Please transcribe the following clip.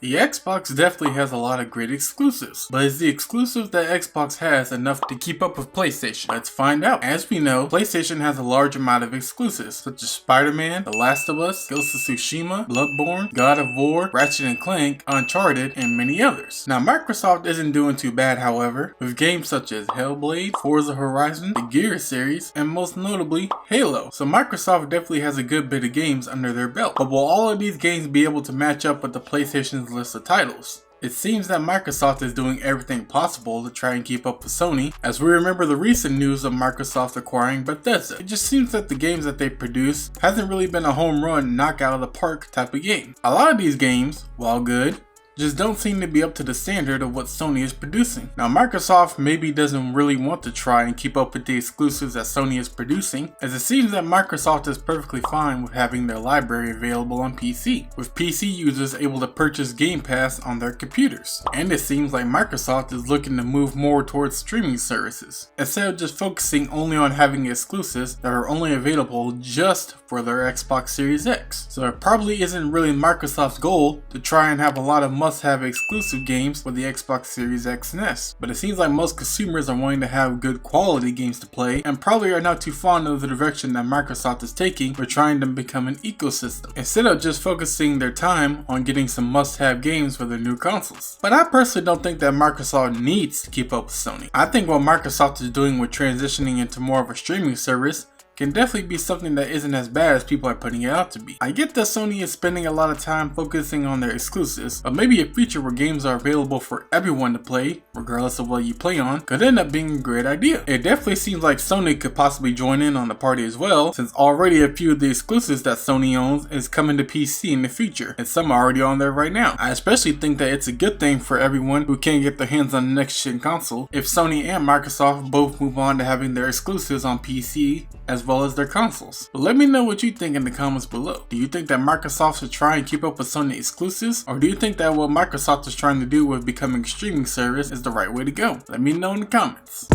The Xbox definitely has a lot of great exclusives, but is the exclusives that Xbox has enough to keep up with PlayStation? Let's find out. As we know, PlayStation has a large amount of exclusives, such as Spider-Man, The Last of Us, Ghost of Tsushima, Bloodborne, God of War, Ratchet & Clank, Uncharted, and many others. Now, Microsoft isn't doing too bad, however, with games such as Hellblade, Forza Horizon, the Gears series, and most notably, Halo. So Microsoft definitely has a good bit of games under their belt. But will all of these games be able to match up with the PlayStation's list of titles? It seems that Microsoft is doing everything possible to try and keep up with Sony, as we remember the recent news of Microsoft acquiring Bethesda. It just seems that the games that they produce hasn't really been a home run, knock out of the park type of game. A lot of these games, while good, just don't seem to be up to the standard of what Sony is producing. Now, Microsoft maybe doesn't really want to try and keep up with the exclusives that Sony is producing, as it seems that Microsoft is perfectly fine with having their library available on PC, with PC users able to purchase Game Pass on their computers. And it seems like Microsoft is looking to move more towards streaming services, instead of just focusing only on having exclusives that are only available just for their Xbox Series X. So it probably isn't really Microsoft's goal to try and have a lot of must-have exclusive games for the Xbox Series X and S, but it seems like most consumers are wanting to have good quality games to play and probably are not too fond of the direction that Microsoft is taking for trying to become an ecosystem, instead of just focusing their time on getting some must-have games for their new consoles. But I personally don't think that Microsoft needs to keep up with Sony. I think what Microsoft is doing with transitioning into more of a streaming service can definitely be something that isn't as bad as people are putting it out to be. I get that Sony is spending a lot of time focusing on their exclusives, but maybe a feature where games are available for everyone to play, regardless of what you play on, could end up being a great idea. It definitely seems like Sony could possibly join in on the party as well, since already a few of the exclusives that Sony owns is coming to PC in the future, and some are already on there right now. I especially think that it's a good thing for everyone who can't get their hands on the next gen console if Sony and Microsoft both move on to having their exclusives on PC as well as their consoles. But let me know what you think in the comments below. Do you think that Microsoft should try and keep up with Sony exclusives, or do you think that what Microsoft is trying to do with becoming a streaming service is the right way to go? Let me know in the comments.